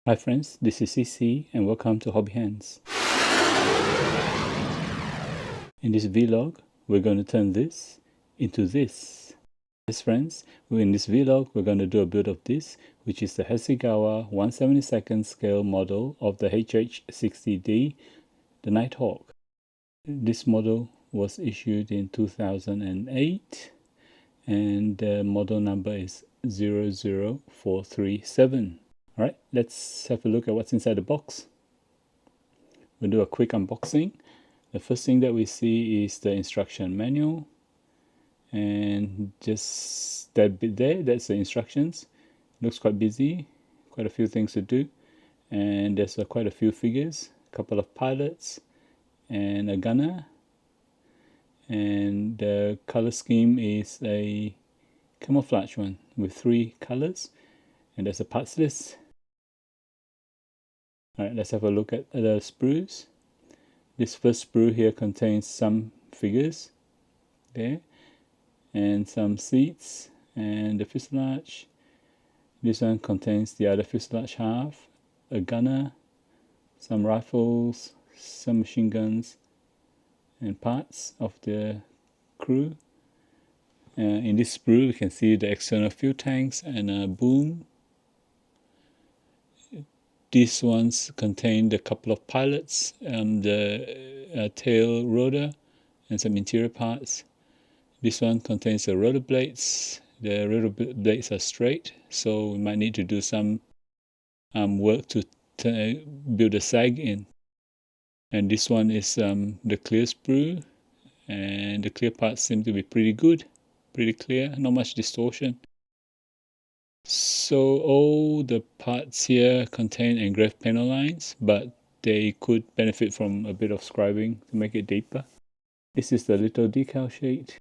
Hi friends, this is CC and welcome to Hobby Hands. In this vlog, we're going to turn this into this. Yes friends, in this vlog, we're going to do a build of this, which is the Hasegawa 1/72 scale model of the HH-60D the Night Hawk. This model was issued in 2008 and the model number is 00437. Alright, let's have a look at what's inside the box. We'll do a quick unboxing. The first thing that we see is the instruction manual, and just that bit there, that's the instructions. Looks quite busy, quite a few things to do, and there's quite a few figures, a couple of pilots and a gunner, and the color scheme is a camouflage one with 3 colors, and there's a parts list. Alright, let's have a look at the sprues. This first sprue here contains some figures there, and some seats, and the fuselage. This one contains the other fuselage half, a gunner, some rifles, some machine guns, and parts of the crew. In this sprue, we can see the external fuel tanks and a boom. These ones contain a couple of pilots, the tail rotor, and some interior parts. This one contains the rotor blades. The rotor blades are straight, so we might need to do some work to build a sag in. And this one is the clear sprue, and the clear parts seem to be pretty good, pretty clear, not much distortion. So all the parts here contain engraved panel lines, but they could benefit from a bit of scribing to make it deeper. This is the little decal sheet.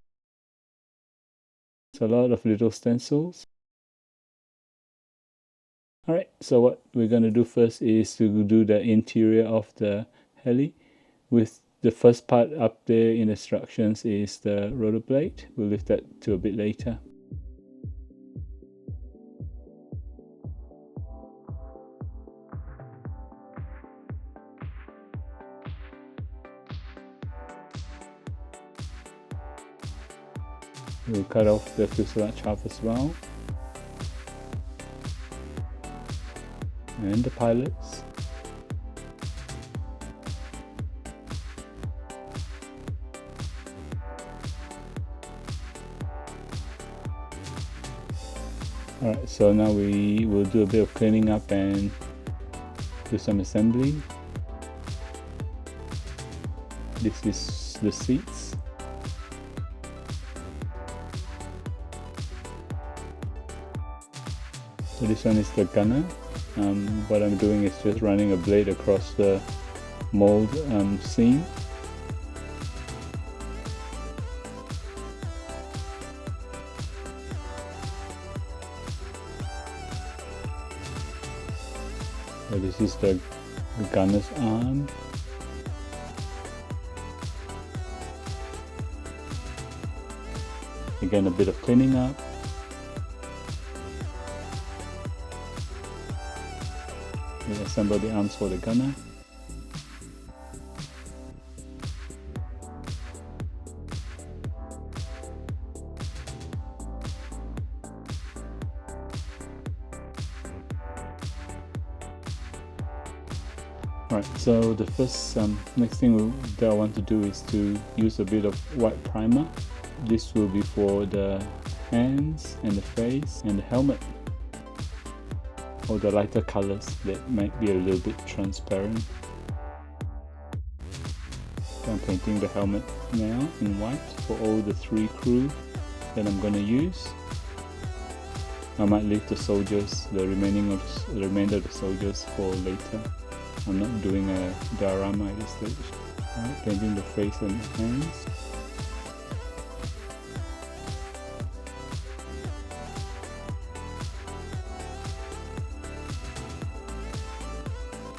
It's a lot of little stencils. Alright, so what we're going to do first is to do the interior of the heli. With the first part up there in instructions is the rotor blade. We'll leave that to a bit later. We'll cut off the fuselage half as well, and the pilots. Alright, so now we will do a bit of cleaning up and do some assembly. This is the seats. So this one is the gunner. What I'm doing is just running a blade across the mold seam. So this is the gunner's arm. Again, a bit of cleaning up. We assemble the arms for the gunner. Alright, so the first next thing that I want to do is to use a bit of white primer. This will be for the hands and the face and the helmet, or the lighter colors that might be a little bit transparent. So I'm painting the helmet now in white for all the 3 crew that I'm going to use. I might leave the soldiers, the remainder of the soldiers for later. I'm not doing a diorama at this stage. Alright, painting the face and the hands.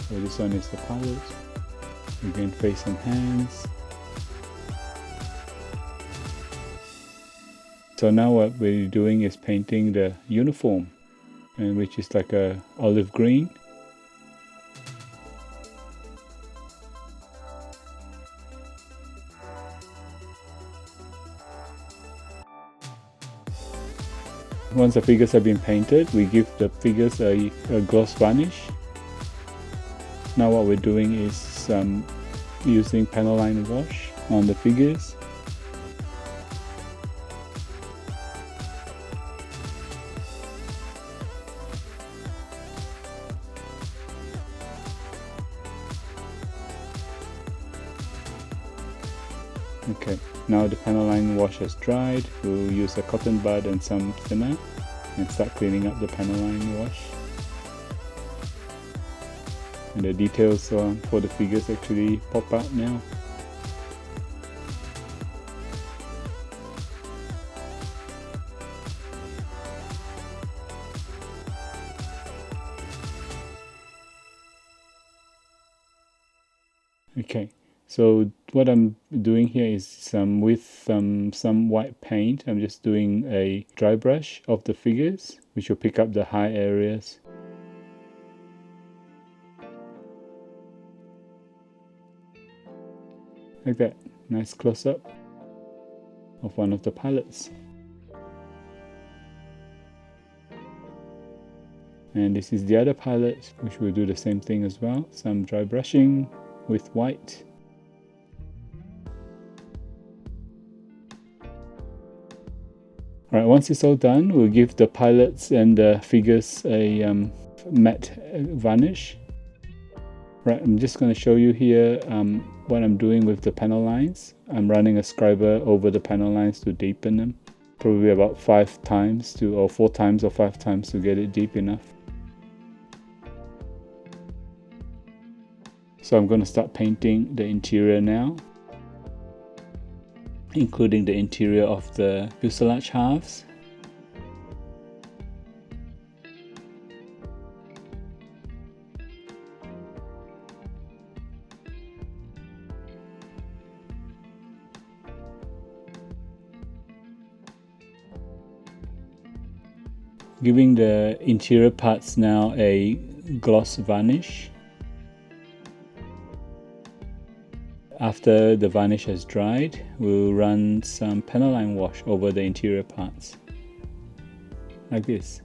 So this one is the pilot. Again, face and hands. So now what we're doing is painting the uniform, and which is like a olive green. once the figures have been painted, we give the figures a gloss varnish. Now what we're doing is using panel line wash on the figures. Okay, now the panel line wash has dried, we'll use a cotton bud and some thinner and start cleaning up the panel line wash. And the details for the figures actually pop out now. Okay, so what I'm doing here is with some white paint, I'm just doing a dry brush of the figures, which will pick up the high areas. Like that, nice close-up of one of the pilots. And this is the other pilot, which will do the same thing as well. Some dry brushing with white. Alright, once it's all done, we'll give the pilots and the figures a matte varnish. Right, I'm just going to show you here what I'm doing with the panel lines. I'm running a scriber over the panel lines to deepen them. Probably about 5 times or 4 times or 5 times to get it deep enough. So I'm going to start painting the interior now, including the interior of the fuselage halves. Giving the interior parts now a gloss varnish. After the varnish has dried, we'll run some panel line wash over the interior parts, like this.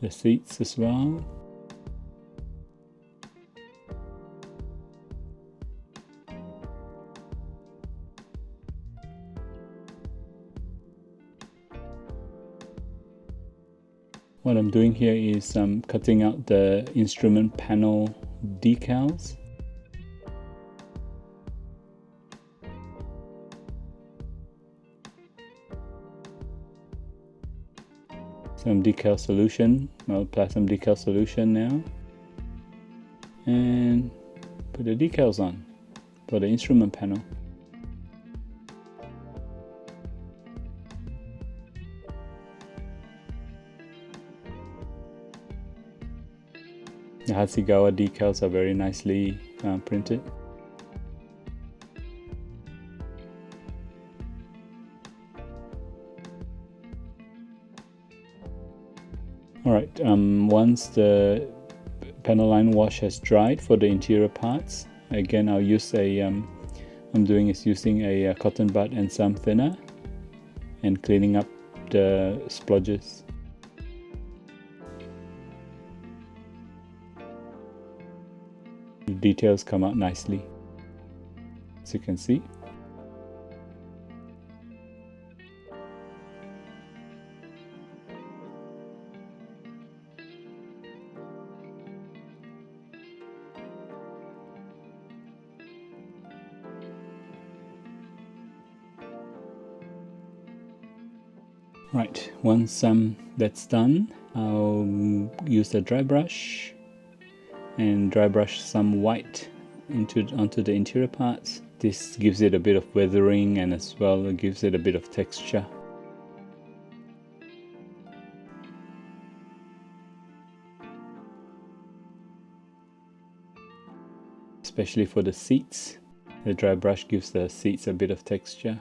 The seats as well. What I'm doing here is cutting out the instrument panel decals. Some decal solution. I'll apply some decal solution now. And put the decals on for the instrument panel. The Hasegawa decals are very nicely printed. Alright, once the panel line wash has dried for the interior parts, again I'll use using a cotton bud and some thinner and cleaning up the splodges. The details come out nicely, as you can see. Right, once that's done, I'll use a dry brush and dry brush some white onto the interior parts. This gives it a bit of weathering and as well it gives it a bit of texture. Especially for the seats, the dry brush gives the seats a bit of texture.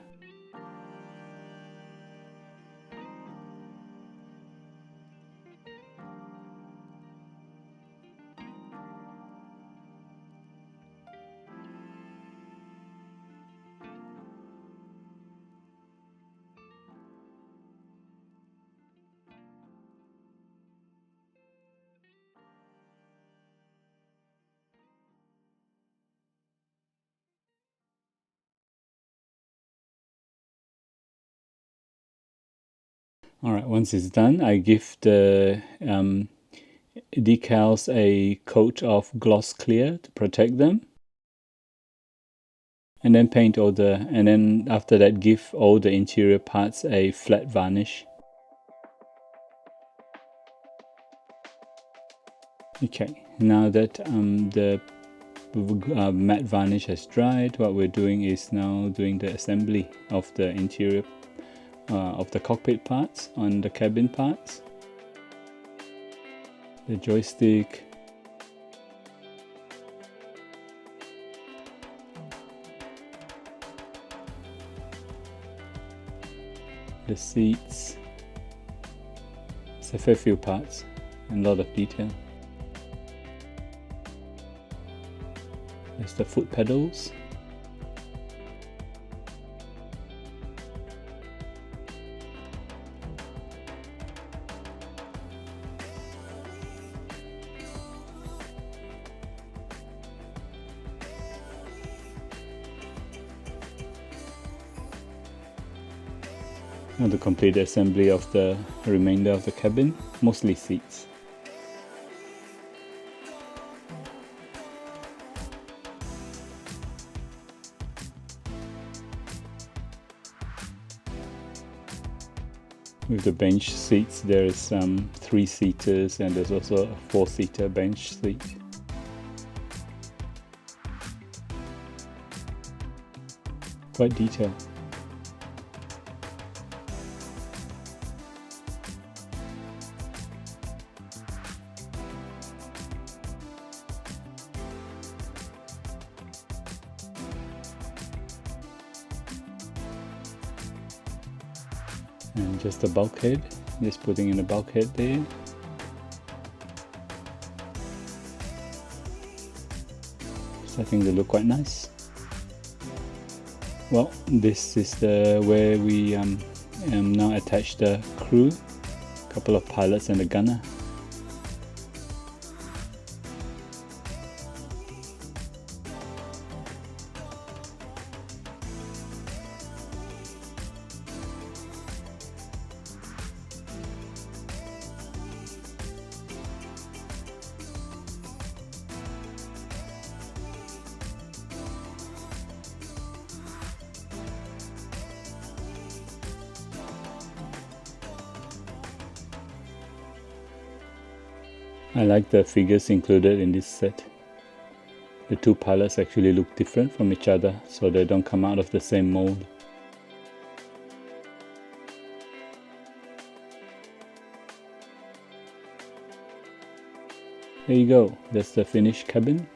Alright, once it's done, I give the decals a coat of gloss clear to protect them. And then paint and then after that give all the interior parts a flat varnish. Okay, now that the matte varnish has dried, what we're doing is now doing the assembly of the interior of the cockpit parts on the cabin parts. The joystick, the seats. It's a fair few parts and a lot of detail. There's the foot pedals. Now to complete the assembly of the remainder of the cabin, mostly seats. With the bench seats, there is some 3-seaters and there's also a 4-seater bench seat. Quite detailed. And just a bulkhead, just putting in a bulkhead there. Starting to look quite nice. Well, this is where we now attach the crew, a couple of pilots and a gunner. I like the figures included in this set. The two pilots actually look different from each other, so they don't come out of the same mold. There you go, that's the finished cabin.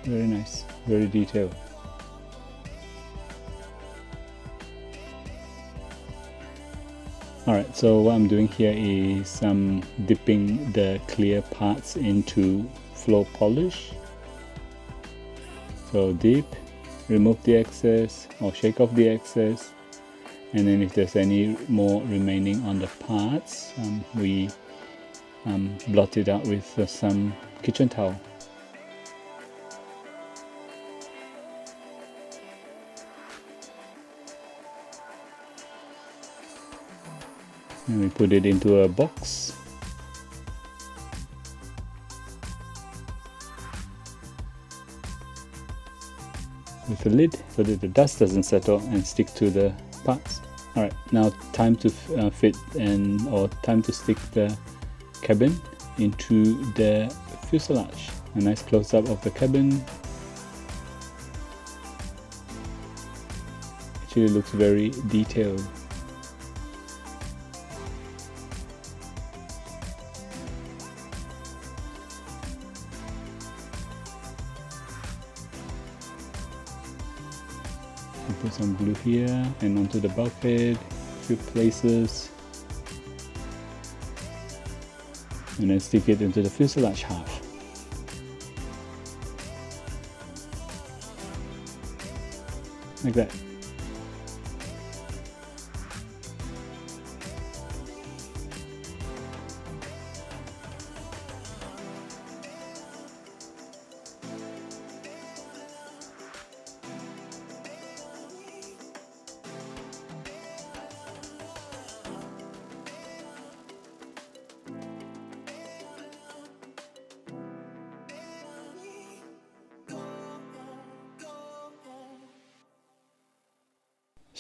Very nice, very detailed. Alright, so what I'm doing here is I'm dipping the clear parts into floor polish. So dip, remove the excess or shake off the excess, and then if there's any more remaining on the parts, we blot it out with some kitchen towel. And we put it into a box. With a lid so that the dust doesn't settle and stick to the parts. Alright, now time to fit or time to stick the cabin into the fuselage. A nice close-up of the cabin. Actually looks very detailed. Put some glue here and onto the bulkhead, a few places, and then stick it into the fuselage half. Like that.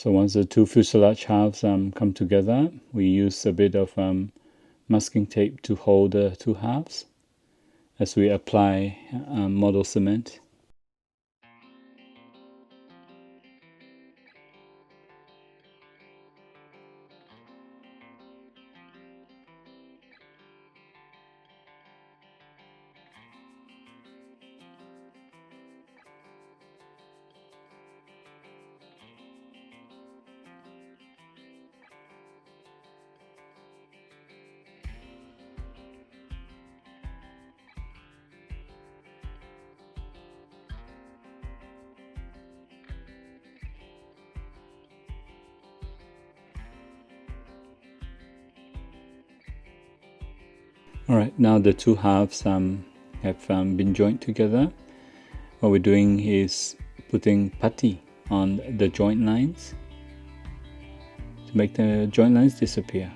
So once the two fuselage halves come together, we use a bit of masking tape to hold the two halves as we apply model cement. Alright, now the two halves have been joined together. What we're doing is putting putty on the joint lines to make the joint lines disappear.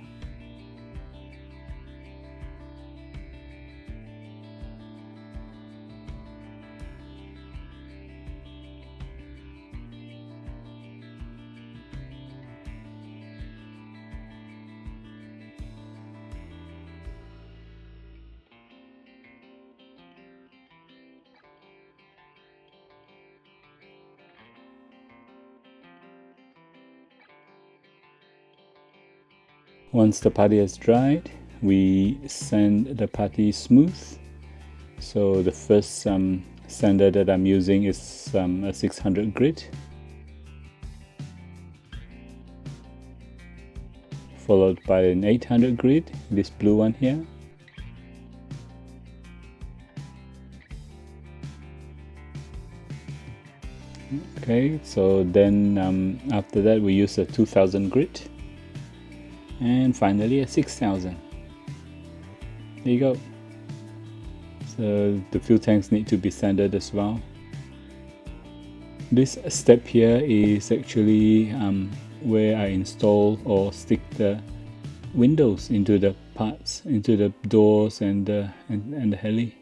Once the putty has dried, we sand the putty smooth. So the first sander that I'm using is a 600 grit, followed by an 800 grit, this blue one here. Okay, so then after that we use a 2000 grit, and finally a 6000. There you go. So the fuel tanks need to be sanded as well. This step here is actually where I install or stick the windows into the parts, into the doors and the heli.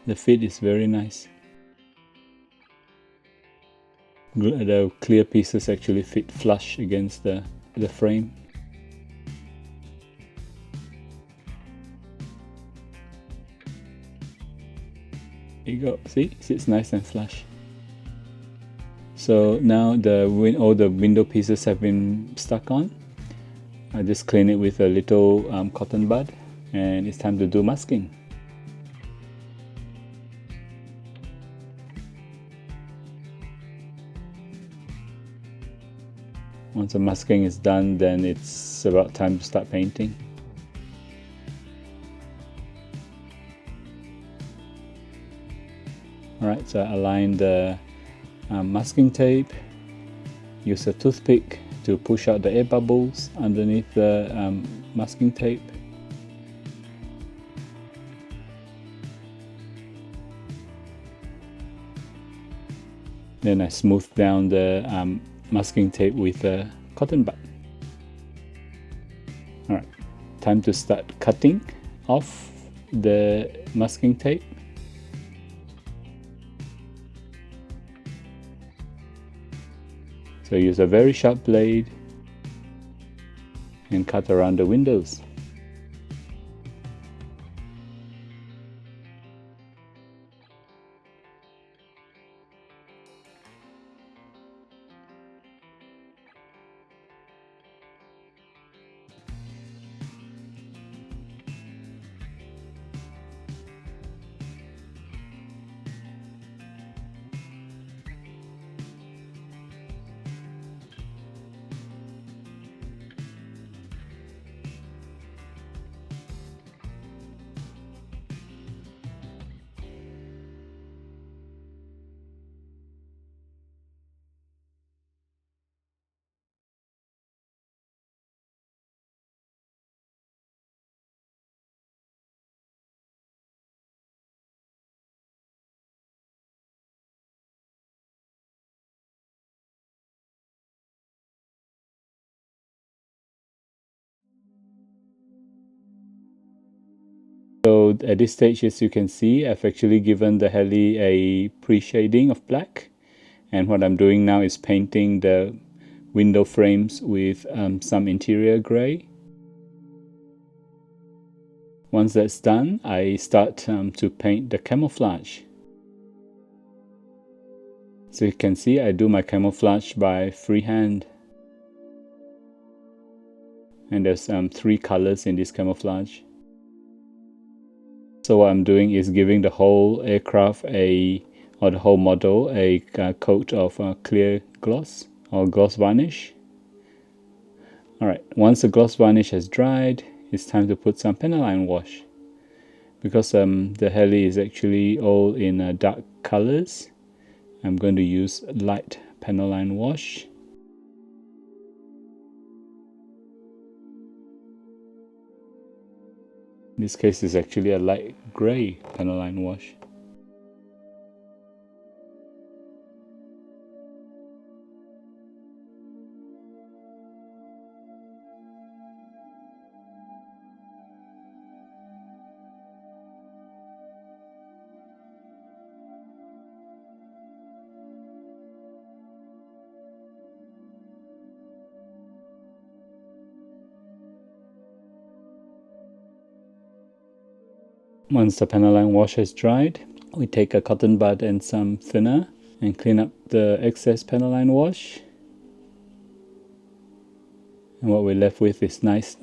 The fit is very nice. The clear pieces actually fit flush against the frame. There you go, see, it sits nice and flush. So now all the window pieces have been stuck on. I just clean it with a little cotton bud, and it's time to do masking. Once the masking is done, then it's about time to start painting. Alright, so I align the masking tape, use a toothpick to push out the air bubbles underneath the masking tape. Then I smooth down the masking tape with a cotton bud. Alright, time to start cutting off the masking tape. So use a very sharp blade and cut around the windows. So at this stage, as you can see, I've actually given the heli a pre-shading of black, And what I'm doing now is painting the window frames with some interior gray. Once that's done, I start to paint the camouflage. So you can see I do my camouflage by freehand. And there's 3 colors in this camouflage. So what I'm doing is giving the whole aircraft or the whole model a coat of clear gloss or gloss varnish. Alright, once the gloss varnish has dried, it's time to put some panaline wash. Because the heli is actually all in dark colors, I'm going to use light panaline wash. In this case, it's actually a light grey panaline wash. Once the panaline wash has dried, we take a cotton bud and some thinner and clean up the excess panaline wash. And what we're left with is nice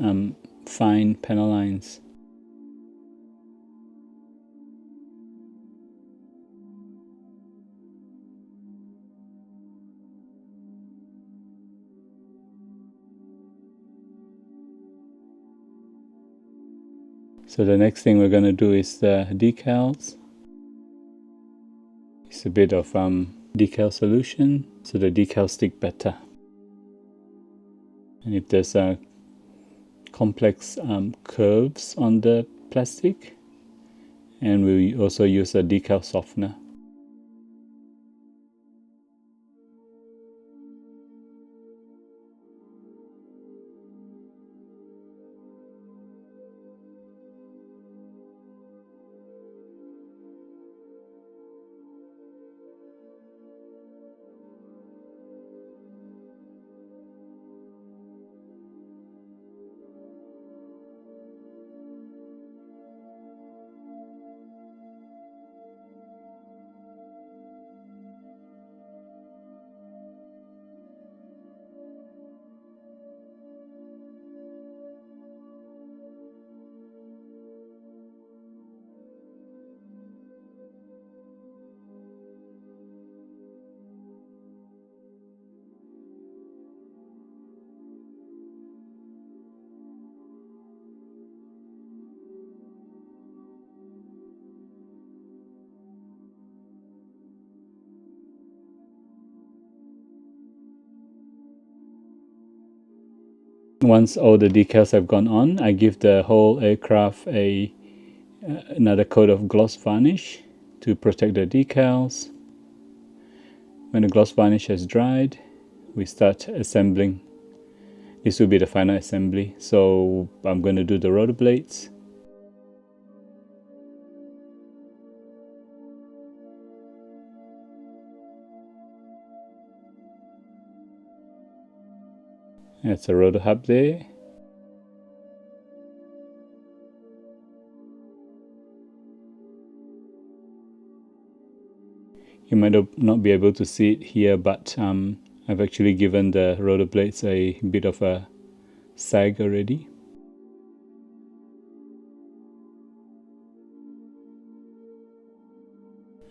fine panelines. So the next thing we're going to do is the decals. It's a bit of decal solution so the decals stick better. And if there's complex curves on the plastic, and we also use a decal softener. Once all the decals have gone on, I give the whole aircraft another coat of gloss varnish to protect the decals. When the gloss varnish has dried, we start assembling. This will be the final assembly. So I'm going to do the rotor blades. That's a rotor hub there. You might not be able to see it here, but I've actually given the rotor blades a bit of a sag already.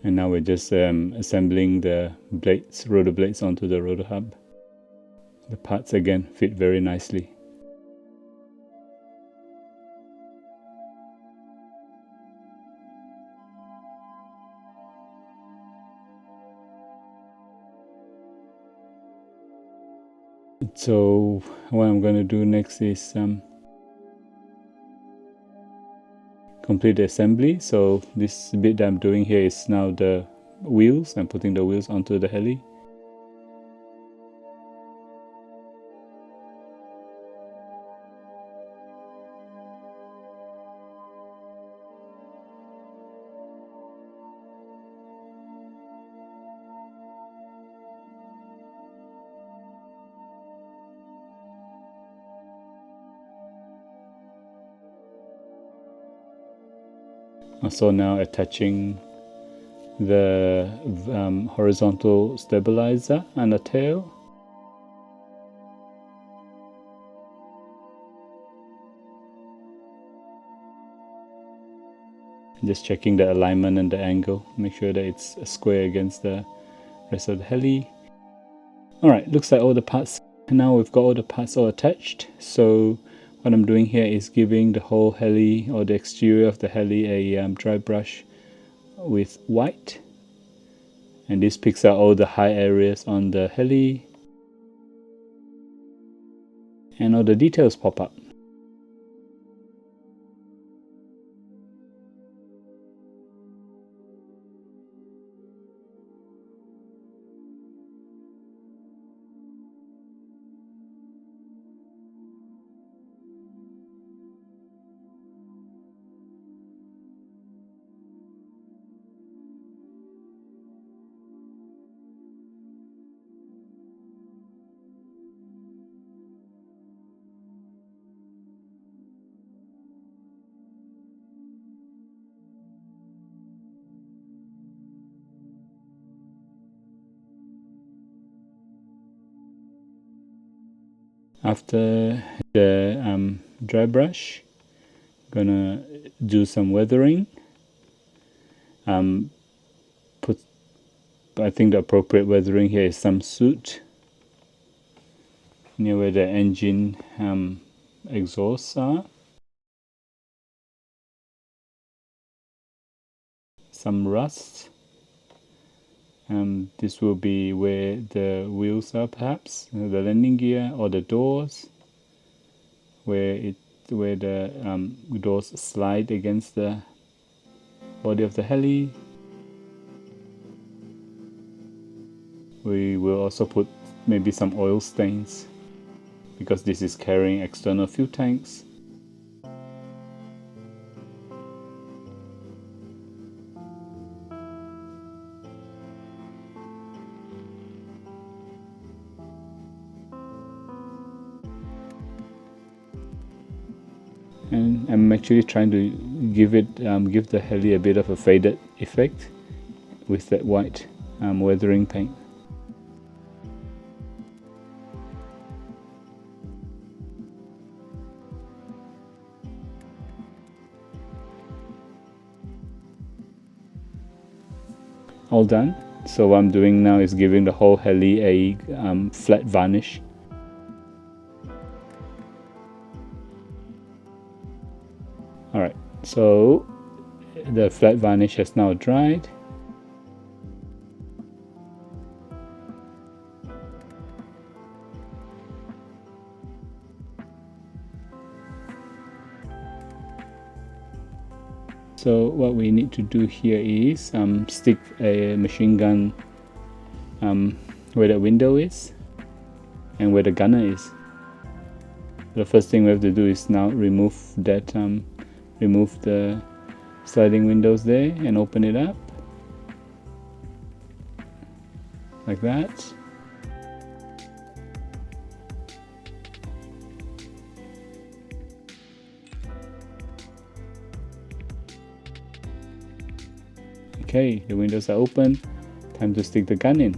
And now we're just assembling the rotor blades onto the rotor hub. The parts again fit very nicely. So what I'm going to do next is complete the assembly. So this bit that I'm doing here is now the wheels. I'm putting the wheels onto the heli. Also now attaching the horizontal stabilizer and the tail. Just checking the alignment and the angle, make sure that it's square against the rest of the heli. Alright, looks like all the parts, now we've got all the parts all attached. So what I'm doing here is giving the whole heli, or the exterior of the heli, a dry brush with white. And this picks out all the high areas on the heli. And all the details pop up. After the dry brush, gonna do some weathering. I think the appropriate weathering here is some soot near where the engine exhausts are. Some rust. This will be where the wheels are, perhaps the landing gear, or the doors, where the doors slide against the body of the heli. We will also put maybe some oil stains, because this is carrying external fuel tanks. And I'm actually trying to give the heli a bit of a faded effect with that white weathering paint. All done. So what I'm doing now is giving the whole heli a flat varnish. Alright, so the flat varnish has now dried. So what we need to do here is stick a machine gun where the window is and where the gunner is. The first thing we have to do is now remove that remove the sliding windows there and open it up like that. Okay, the windows are open. Time to stick the gun in.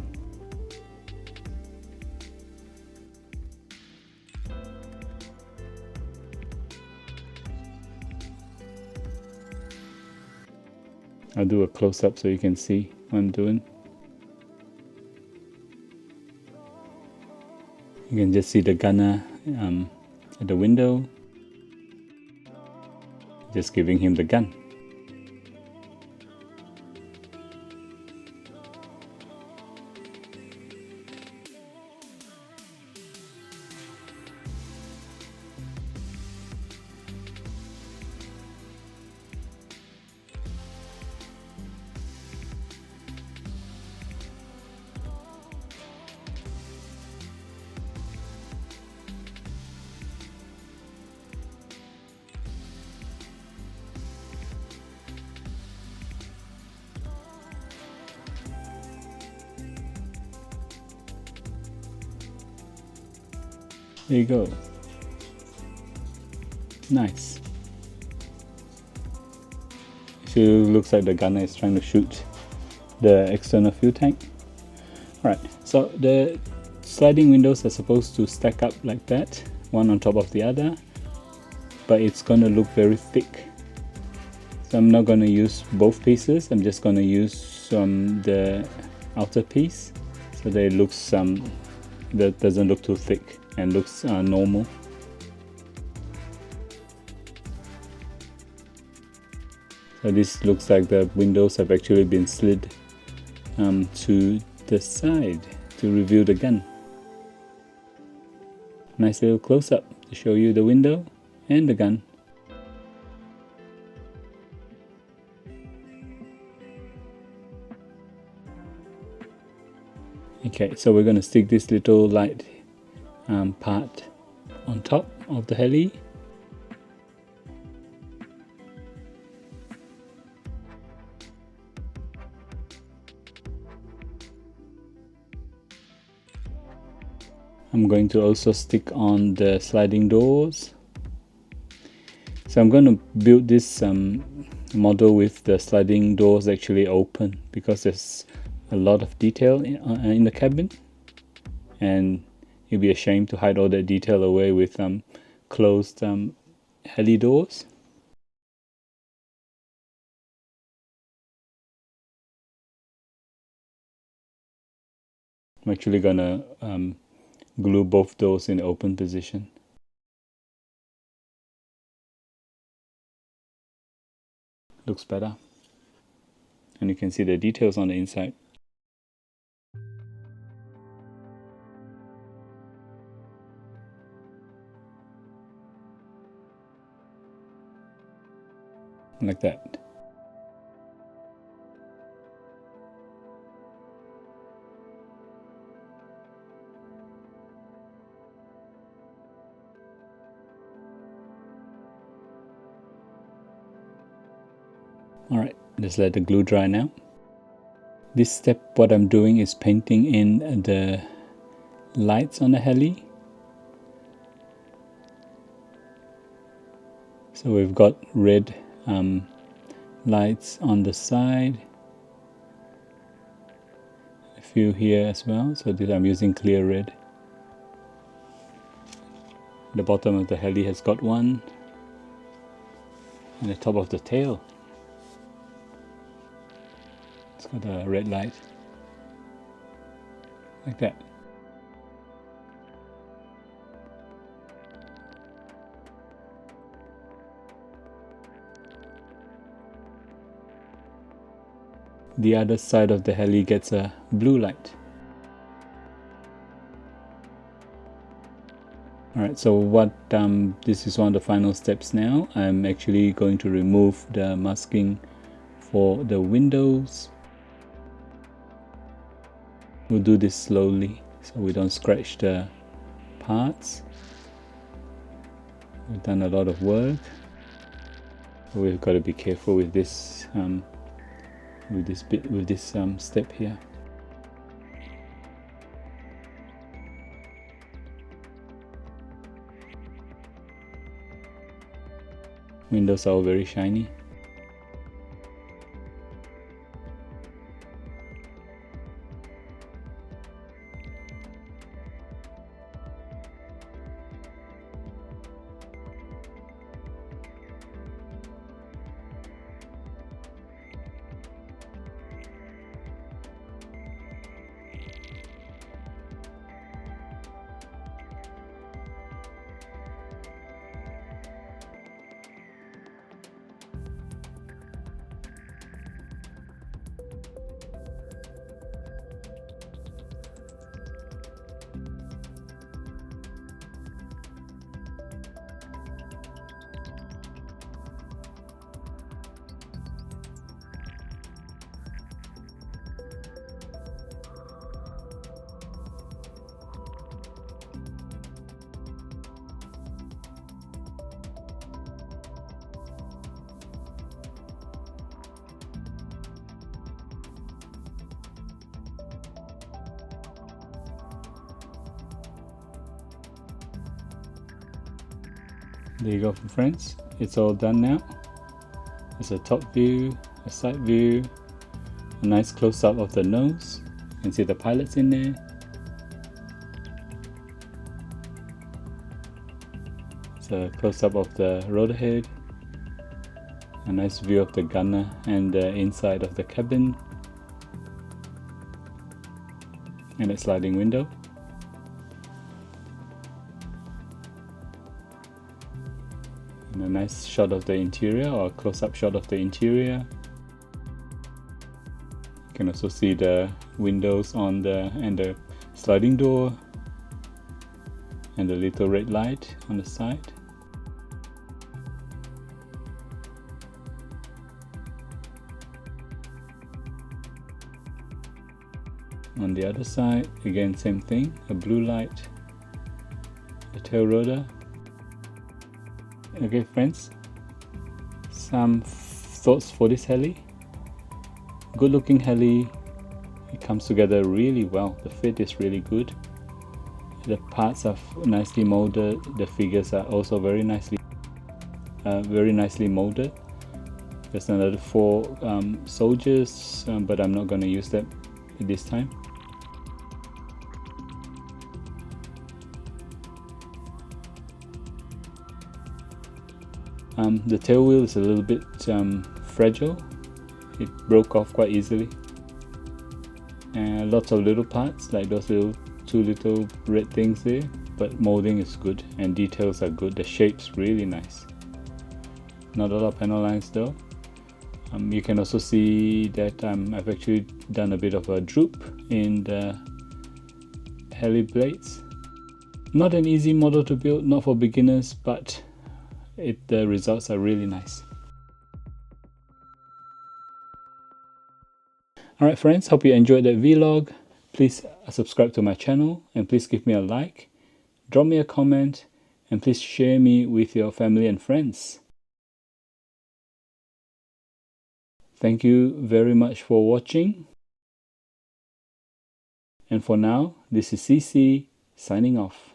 I'll do a close-up so you can see what I'm doing. You can just see the gunner at the window, just giving him the gun. There you go. Nice. Actually looks like the gunner is trying to shoot the external fuel tank. Alright, so the sliding windows are supposed to stack up like that, one on top of the other, but it's going to look very thick. So I'm not going to use both pieces, I'm just going to use the outer piece so that it looks that doesn't look too thick and looks normal. So this looks like the windows have actually been slid to the side to reveal the gun. Nice little close-up to show you the window and the gun. Okay, so we're going to stick this little light part on top of the heli. I'm going to also stick on the sliding doors. So I'm going to build this model with the sliding doors actually open, because there's a lot of detail in the cabin, and it'd be a shame to hide all that detail away with closed heli doors. I'm actually gonna glue both doors in open position. Looks better, and you can see the details on the inside. Like that. Alright, just let the glue dry now. This step, what I'm doing is painting in the lights on the heli. So we've got red lights on the side, a few here as well, so I'm using clear red. The bottom of the heli has got one, and the top of the tail, it's got a red light, like that. The other side of the heli gets a blue light. Alright, so this is one of the final steps now. I'm actually going to remove the masking for the windows. We'll do this slowly so we don't scratch the parts. We've done a lot of work. We've got to be careful with this step here. Windows are all very shiny. There you go, friends. It's all done now. There's a top view, a side view, a nice close-up of the nose. You can see the pilots in there. It's a close-up of the rotor head. A nice view of the gunner and the inside of the cabin. And a sliding window. And a nice shot of the interior, or a close-up shot of the interior. You can also see the windows on the sliding door and the little red light on the side. On the other side, again same thing, a blue light, the tail rotor. Okay friends, some thoughts for this heli. Good looking heli. It comes together really well. The fit is really good. The parts are nicely molded. The figures are also very nicely molded. There's another 4 soldiers, but I'm not going to use them this time. The tail wheel is a little bit fragile. It broke off quite easily. And lots of little parts, like those 2 little red things there, but molding is good and details are good. The shape's really nice. Not a lot of panel lines though. You can also see that I've actually done a bit of a droop in the heli blades. Not an easy model to build, not for beginners, but the results are really nice. Alright friends, hope you enjoyed that vlog. Please subscribe to my channel and please give me a like, drop me a comment, and please share me with your family and friends. Thank you very much for watching. And for now, this is CC signing off.